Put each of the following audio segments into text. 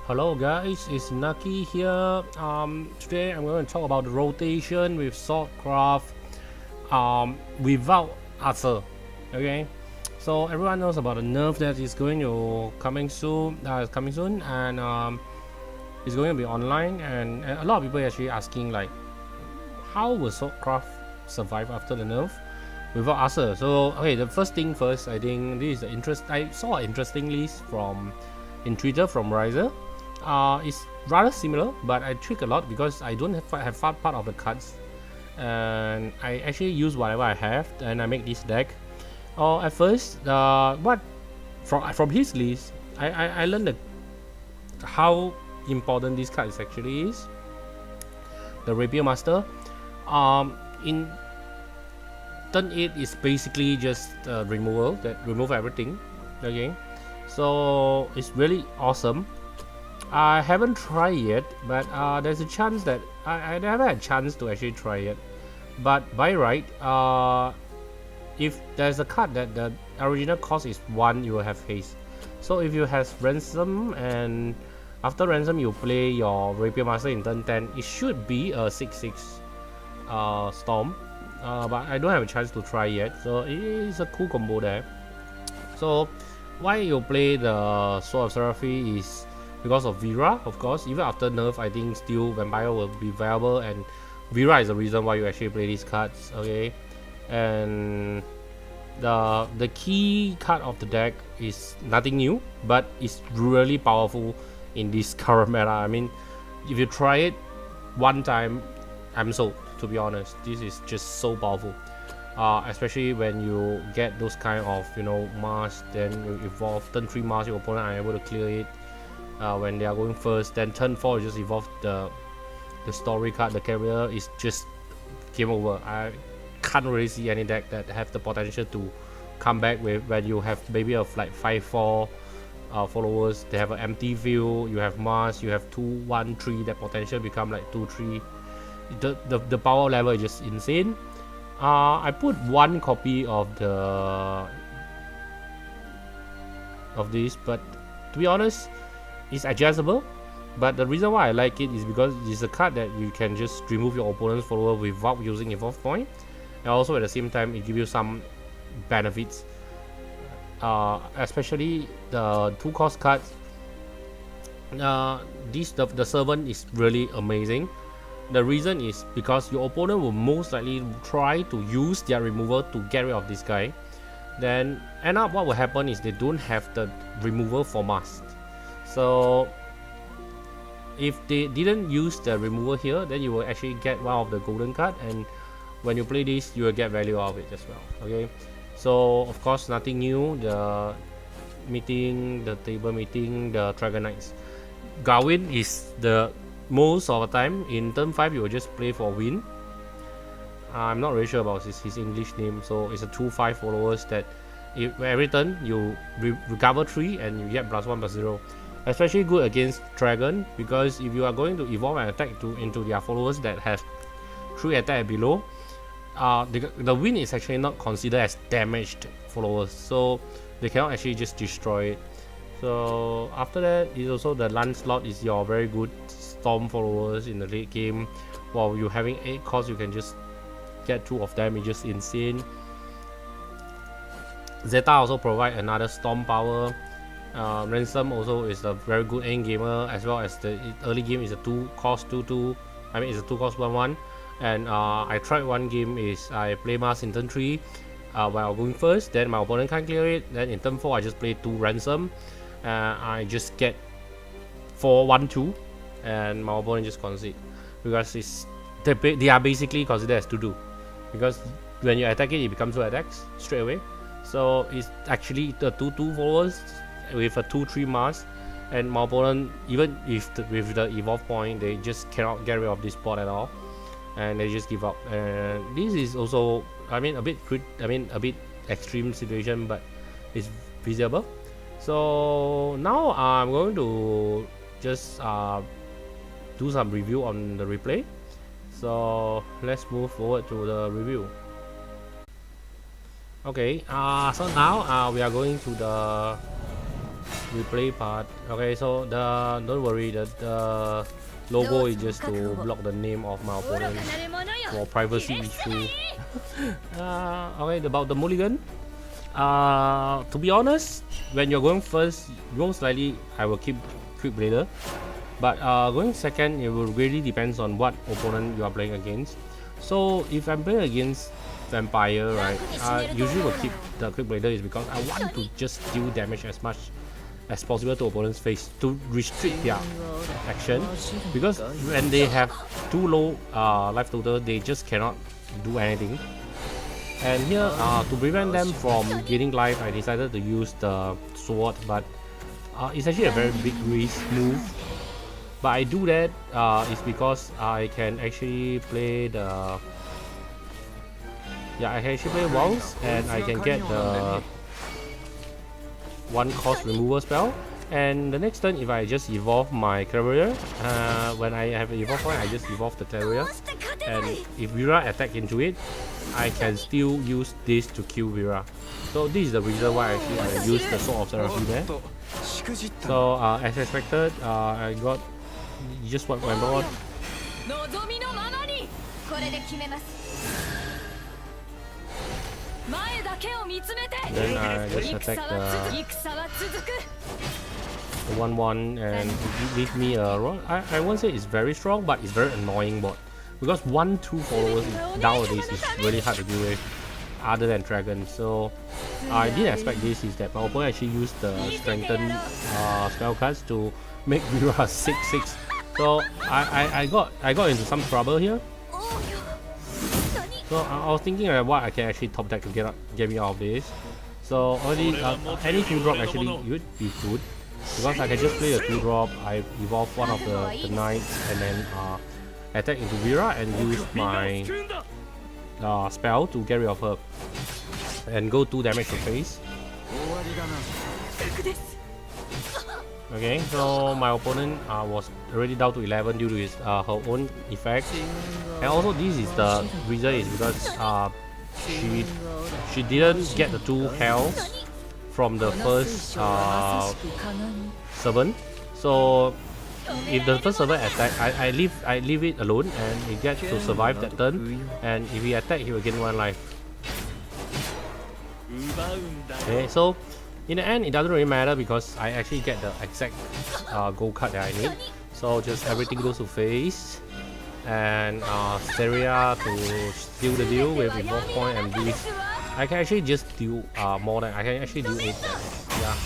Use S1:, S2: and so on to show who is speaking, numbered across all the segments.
S1: Hello guys, it's Naki here. Today I'm going to talk about the rotation with Swordcraft without Arthur. Okay, so everyone knows about the nerf that is going to coming soon. And it's going to be online. And a lot of people actually asking like, how will Swordcraft survive after the nerf without Arthur? So okay, the first thing first, I think this is the interest. I saw an interesting list in Twitter from Rizer. It's rather similar, but I tweak a lot because I don't have far part of the cards, and I actually use whatever I have, and I make this deck. At first, what from his list, I learned how important this card actually is. The Rapier Master, in turn 8 is basically just removal that remove everything. Okay, so it's really awesome. I haven't tried yet, but there's a chance that I never had a chance to actually try it. But by right, if there's a card that the original cost is 1, you will have haste. So if you have ransom, and after ransom you play your Rapier Master in turn 10, it should be a 6/6 storm. But I don't have a chance to try yet, so it is a cool combo there. So why you play the Sword of Seraphy is because of Vera, of course. Even after nerf, I think still Vampire will be viable, and Vera is the reason why you actually play these cards. Okay, and the key card of the deck is nothing new, but it's really powerful in this current meta. I mean, if you try it one time, I'm sold. To be honest, this is just so powerful. Especially when you get those kind of Mars, then you evolve turn 3 Mars, your opponent are able to clear it. When they are going first, then turn 4 you just evolve the story card. The carrier is just game over. I can't really see any deck that have the potential to come back with when you have maybe of like 5/4 followers. They have an empty field, you have Mars, you have 2/1/3, that potential become like 2/3. The power level is just insane. I put 1 copy of this, but to be honest, it's adjustable. But the reason why I like it is because it's a card that you can just remove your opponent's follower without using evolve point, and also at the same time it gives you some benefits, especially the 2-cost cards. The servant is really amazing. The reason is because your opponent will most likely try to use their removal to get rid of this guy. Then end up what will happen is they don't have the removal for Mast. So if they didn't use the removal here, then you will actually get one of the golden card, and when you play this, you will get value out of it as well. Okay, so of course nothing new. The table meeting, the Dragon Knights. Gawain is the most of the time in turn 5 you will just play for win. I'm not really sure about his English name, so it's a 2/5 followers that every turn you recover 3 and you get +1/+0. Especially good against Dragon, because if you are going to evolve and attack into their followers that have 3 attack below, the win is actually not considered as damaged followers, so they cannot actually just destroy it. So after that is also the Lancelot is your very good storm followers in the late game. While you having 8 costs, you can just get 2 of them. It's just insane. Zeta also provide another storm power. Ransom also is a very good end gamer, as well as the early game is a 2-cost 2/2. I mean it's a 2-cost 1/1. And I tried one game is I play Mars in turn 3 while going first, then my opponent can't clear it. Then in turn 4 I just play 2 Ransom. I just get 4/1/2, and my opponent just concede because they are basically considered as 2/2, because when you attack it, it becomes 2 attacks straight away. So it's actually the 2/2 followers with a 2/3 Mars, and my opponent, even if with the evolve point, they just cannot get rid of this spot at all, and they just give up. And this is also, I mean, a bit extreme situation, but it's feasible. So now I'm going to just do some review on the replay. So let's move forward to the review. Okay, so now we are going to the replay part. Okay, so don't worry, the logo is just to block the name of my opponent for privacy issue. Okay, about the mulligan. To be honest, when you're going first, most likely I will keep Quick Blader. But going second, it will really depends on what opponent you are playing against. So if I'm playing against Vampire, right, I usually will keep the Quick Blader is because I want to just deal damage as much as possible to opponent's face to restrict their action, because when they have too low life total, they just cannot do anything. And here, to prevent them from gaining life, I decided to use the sword, but it's actually a very big risk move. But I do that is because I can actually play the I can actually play Walls, and I can get the one cost removal spell. And the next turn, if I just evolve my Clarier, when I have an evolve point, I just evolve the Clarier, and if Vera attack into it, I can still use this to kill Vera. So this is the reason why actually I use the Sword of Seraphim there. So as expected, I got just what my board. Then I just attack the 1/1 and give me a roll. I won't say it's very strong, but it's very annoying bot, because 1-2 followers nowadays is really hard to deal with other than Dragon. So I didn't expect this, is that my opponent actually used the strengthened spell cards to make Vera 6/6. So I got into some trouble here. So I was thinking what I can actually top deck to get me out of this. So already any 2-drop actually would be good, because I can just play a 2-drop. I evolve one of the knights and then attack into Vera and use my spell to get rid of her and go 2 damage to face. Okay, so my opponent was already down to 11 due to his her own effect, and also this is the reason is because she didn't get the 2 health from the first servant. So if the first servant attack, I leave it alone, and it gets to survive that turn. And if he attack, he will gain 1 life. Okay, so in the end, it doesn't really matter because I actually get the exact gold card that I need. So just everything goes to face, and Steria to seal the deal with evolve point and this. I can actually just do more than I can actually do 8 damage. Yeah.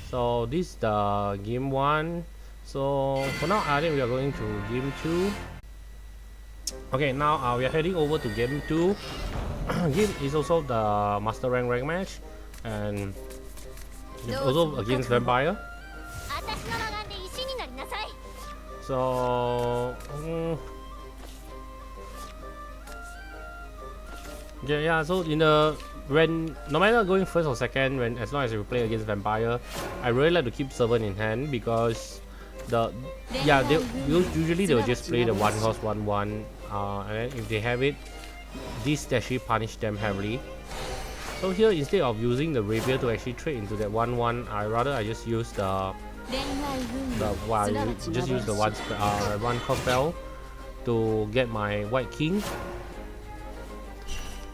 S1: So this is the game 1. So for now, I think we are going to game 2. Okay, now we are heading over to game 2. Game is also the master rank match, and it's also against Vampire. So yeah. So in the no matter going first or second, as long as you play against Vampire, I really like to keep servant in hand, because usually they will just play the 1 cost 1/1, and then if they have it, this actually punish them heavily. So here, instead of using the Rapier to actually trade into that 1/1, I just use the one cost spell to get my White King.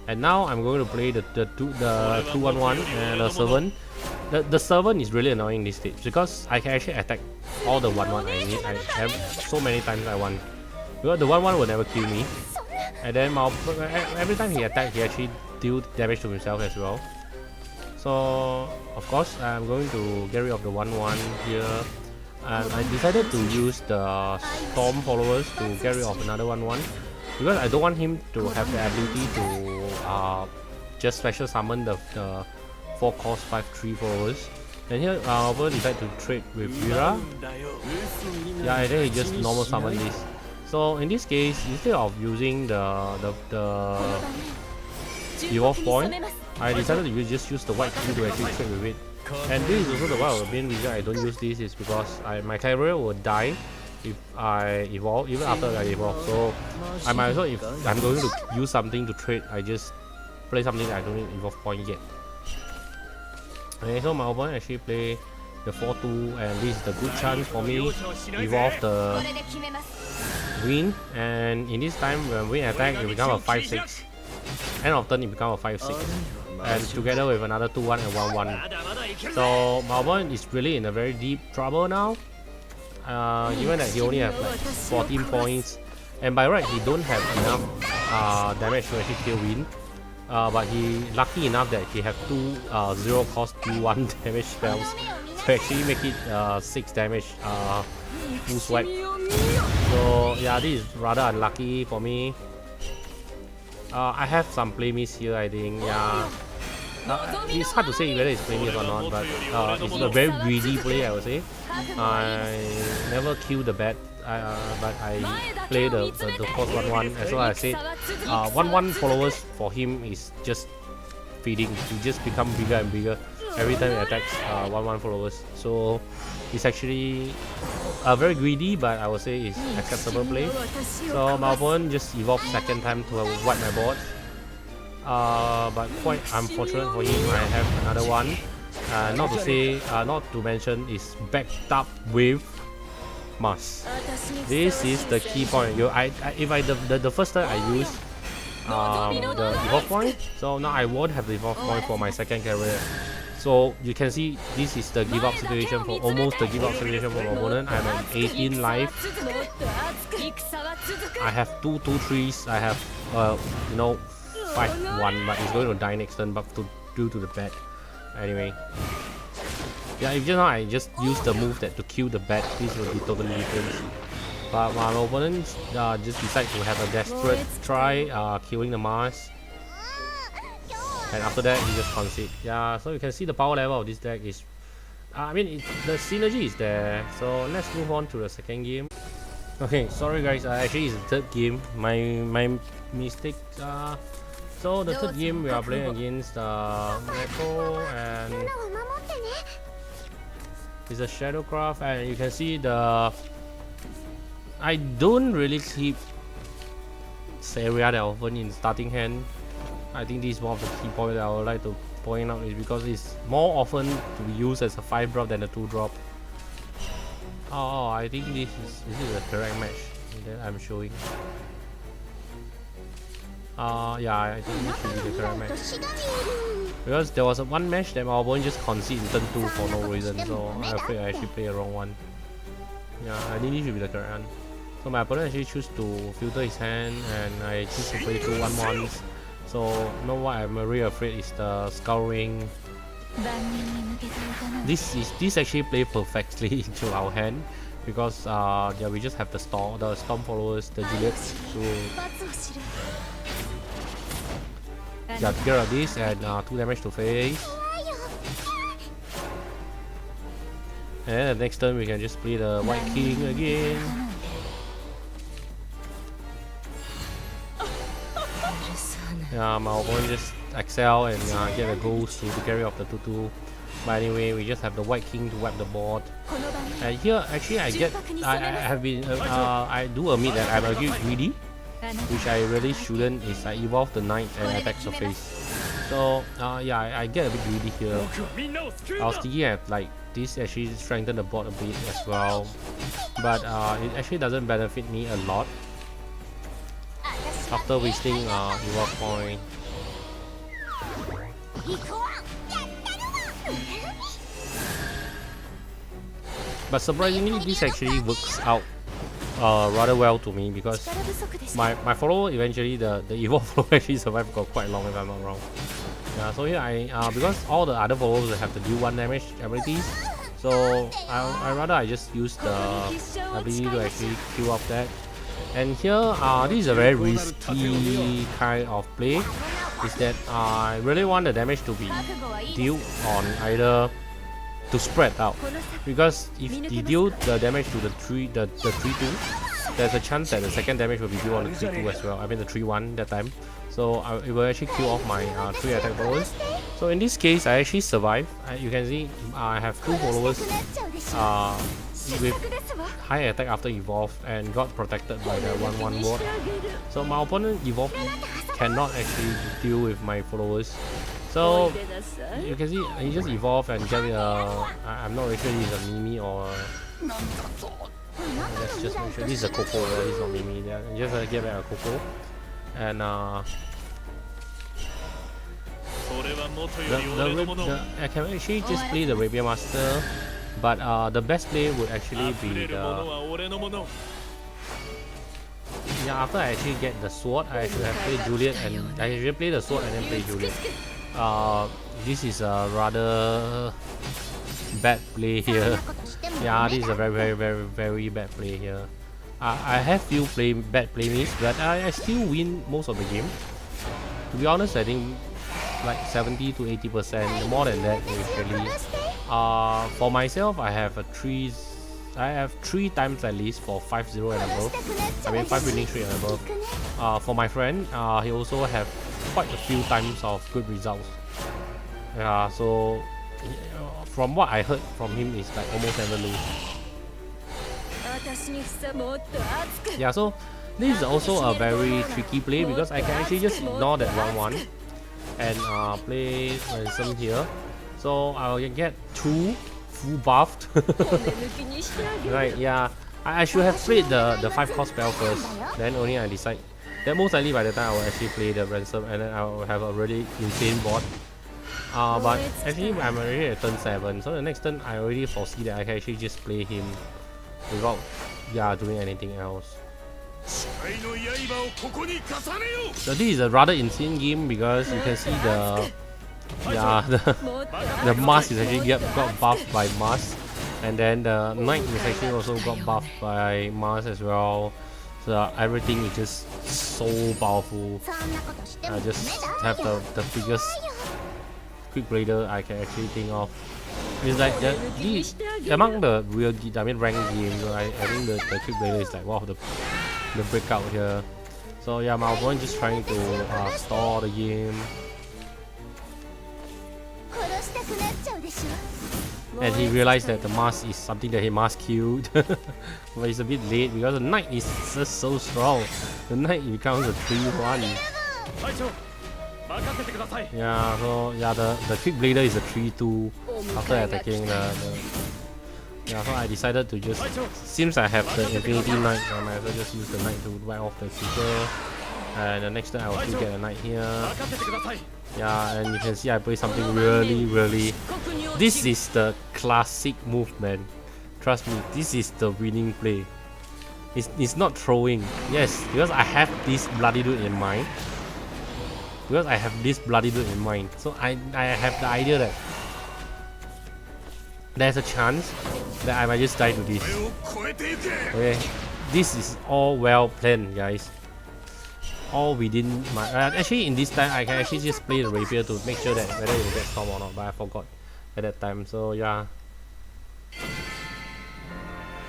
S1: And now I'm going to play the 2/1 and the servant. The servant is really annoying this stage, because I can actually attack all the 1/1 I need. I have so many times I want, because the 1/1 will never kill me. And then every time he attacks, he actually deal damage to himself as well. So of course I'm going to get rid of the 1/1 here, and I decided to use the Storm followers to get rid of another 1/1, because I don't want him to have the ability to just special summon the 4 cost 5/3 followers. And here our opponent decided to trade with Vera. Yeah, and then he just normal summon this. So in this case, instead of using the evolve point, I decided to just use the White King to actually trade with it. And this is also the main reason I don't use this, is because my Clarier will die if I evolve, even after I evolve. So I might as well, if I'm going to use something to trade, I just play something that I don't need evolve point yet. Okay, so my opponent actually play the 4-2, and this is the good chance for me evolve the Wind, and in this time when Wind attack it become a 5-6. End of turn it become a 5-6, and together with another 2-1 and 1-1. So my opponent is really in a very deep trouble now. Given that he only has like 14 points, and by right he don't have enough damage to actually kill Wind. But he lucky enough that he have two 0 cost Q1 damage spells to actually make it 6 damage full swipe. So yeah, this is rather unlucky for me. I have some play miss here, I think. Yeah, it's hard to say whether it's play miss or not, but it's a very greedy play, I would say. I never kill the bat, but I play the cost 1-1. As well as I said, 1-1 followers for him is just feeding. He just become bigger and bigger every time he attacks 1-1 followers. So it's actually very greedy, but I would say it's acceptable play. So my opponent just evolved second time to wipe my board. But quite unfortunate for him, I have another one. Not to mention, is backed up with Mars. This is the key point. The first time I used the evolve point, so now I won't have the evolve point for my second carrier. So you can see this is the give up situation for almost the give up situation for my opponent. I'm at 18 life. I have 2-2-3s. I have 5-1, but it's going to die next turn, but due to the bat. Anyway, yeah, if just now I just use the move that to kill the bat, this will be totally different. But my opponent just decide to have a desperate try killing the Mars, and after that he just concede. Yeah, so you can see the power level of this deck is, the synergy is there. So let's move on to the second game. Okay, sorry guys, actually it's the third game. My mistake. So the third game we are playing against Aggro, and it's a Shadowcraft, and you can see I don't really keep Saria that often in starting hand. I think this is one of the key points that I would like to point out, is because it's more often to be used as a 5-drop than a 2-drop. Oh, I think this is the correct match that I'm showing. Yeah, I think this should be the correct match. Because there was one match that my opponent just conceded in turn 2 for no reason, so I'm afraid I actually played a wrong one. Yeah, I think this should be the correct one. So my opponent actually chose to filter his hand, and I choose to play 2 1-1s. So what I'm really afraid is the Skull Ring. This actually played perfectly into our hand, because yeah, we just have the Storm followers, the Juliets, to yeah, get rid of this, and 2 damage to face. And then the next turn we can just play the White King again. Yeah, my opponent just excel and get a ghost to carry off the 2-2. But anyway, we just have the White King to wipe the board. And here, actually, I do admit that I'm a bit greedy, which I really shouldn't. Is I evolve the Knight and attack the face. So yeah, I get a bit greedy here. I was thinking at like this actually strengthen the board a bit as well, but it actually doesn't benefit me a lot after wasting evolve point. But surprisingly, this actually works out rather well to me, because my follower eventually, the evolve follower actually survived for quite long, if I'm not wrong. Yeah, so here because all the other followers have to deal 1 damage abilities, so I just use the ability to actually kill off that. And here, this is a very risky kind of play, is that I really want the damage to be dealt on either to spread out, because if you deal the damage to the 3-2, there's a chance that the second damage will be dealt on the 3-2 as well. I mean the 3-1 that time, so it will actually kill off my 3 attack followers. So in this case, I actually survive. You can see I have 2 followers with high attack after evolve and got protected by the 1-1 ward. So my opponent evolve cannot actually deal with my followers. So you can see he just evolve and get I'm not really sure this is a Mimi or let's just make sure this is a Coco. This is not Mimi. Yeah, just get back a Coco and I can actually just play the Rapier Master, but the best play would actually be the after I actually get the sword, I should have played Juliet, and I should play the sword and then play Juliet. This is a rather bad play here. Yeah, this is a very bad play here. I have few bad play miss, but I still win most of the game. To be honest, I think like 70 to 80%. More than that is really. For myself, I have three times at least for 5-0 and above. I mean 5 winning streak and above. For my friend, he also have quite a few times of good results. Yeah, so from what I heard from him is like almost never lose. Yeah, so this is also a very tricky play because I can actually just ignore that 1-1 and play ransom here. So I'll get 2 full buffed. Right, yeah. I should have played the 5 cost spell first. Then only I decide. Then most likely by the time I will actually play the ransom and then I will have a really insane board. But actually I'm already at turn 7. So the next turn I already foresee that I can actually just play him without doing anything else. So this is a rather insane game because you can see the mask is actually got buffed by Mars, and then the knight is actually also got buffed by Mars as well. So everything is just so powerful. I just have the biggest quick blader I can actually think of. It's like among the real ranked games, I think the quick blader is like one of the breakout here. So yeah, my opponent just trying to stall the game. And he realized that the mask is something that he must kill. But it's a bit late because the knight is just so strong. The knight becomes a 3-1. Yeah, so yeah, the quick blader is a 3-2 after attacking the yeah, so I decided to just, since I have the Infinity Knight, I might as well just use the knight to wipe off the creature. And the next turn I will still get a knight here. Yeah, and you can see I play something really. This is the classic move, man. Trust me, this is the winning play. It's not throwing. Yes, because I have this bloody dude in mind. So I have the idea that there's a chance that I might just die to this. Okay, this is all well planned, guys. All within my actually in this time I can actually just play the rapier to make sure that whether it will get storm or not, but I forgot at that time. So yeah.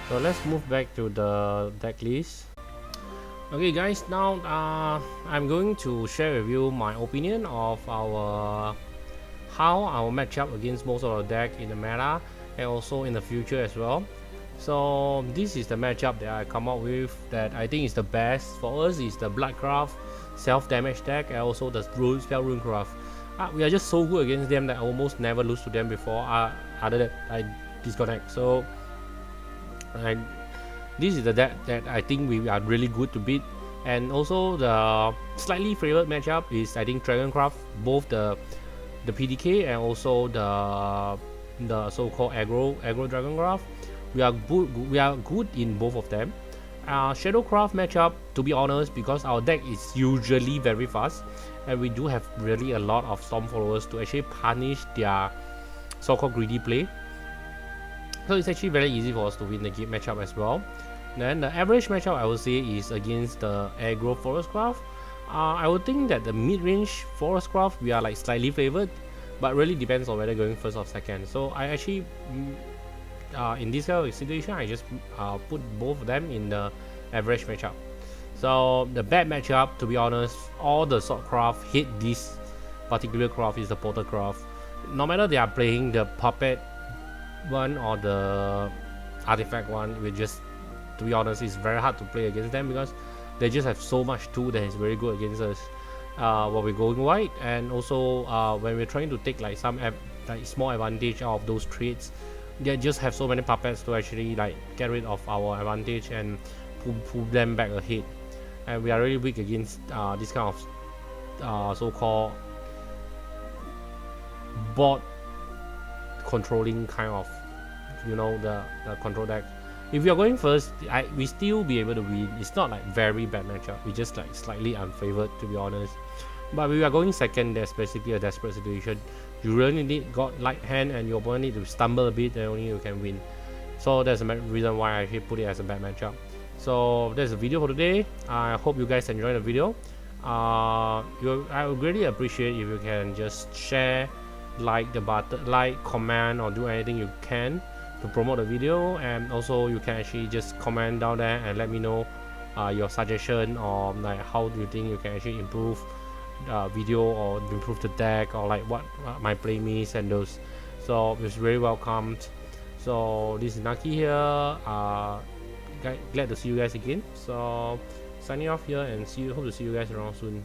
S1: So let's move back to the deck list. Okay guys, now I'm going to share with you my opinion of how our matchup against most of the deck in the meta and also in the future as well. So this is the matchup that I come up with that I think is the best for us. Is the Bloodcraft self-damage deck and also the Spell Runecraft. We are just so good against them that I almost never lose to them before, other than I disconnect. So this is the deck that I think we are really good to beat. And also the slightly favored matchup is I think Dragoncraft, both the PDK and also the so-called aggro Dragoncraft. We are good in both of them. Shadowcraft matchup, to be honest, because our deck is usually very fast and we do have really a lot of Storm followers to actually punish their so-called greedy play. So it's actually very easy for us to win the game matchup as well. Then the average matchup I would say is against the Aggro Forestcraft. I would think that the mid-range Forestcraft we are like slightly favored, but really depends on whether going first or second. So I actually in this kind of situation I just put both of them in the average matchup. So the bad matchup, to be honest, all the Swordcraft hate this particular craft, is the Porter craft. No matter they are playing the puppet one or the artifact one, we just, to be honest, it's very hard to play against them because they just have so much tool that is very good against us. while we're going wide, and also when we're trying to take like some like small advantage out of those trades, they just have so many puppets to actually like get rid of our advantage and pull them back ahead. And we are really weak against this kind of so-called bot controlling kind of, you know, the control deck. If we are going first, we still be able to win. It's not like very bad matchup. We just like slightly unfavored, to be honest. But if we are going second, there's basically a desperate situation. You really need got light hand, and your opponent need to stumble a bit, then only you can win. So that's the reason why I actually put it as a bad matchup. So that's the video for today. I hope you guys enjoyed the video. I would really appreciate if you can just share, like the button, like, comment, or do anything you can to promote the video. And also you can actually just comment down there and let me know your suggestion, or like how do you think you can actually improve video, or improve the deck, or like what my play means and those. So it's very welcomed. So this is Naki here. Glad to see you guys again. So signing off here, and hope to see you guys around soon.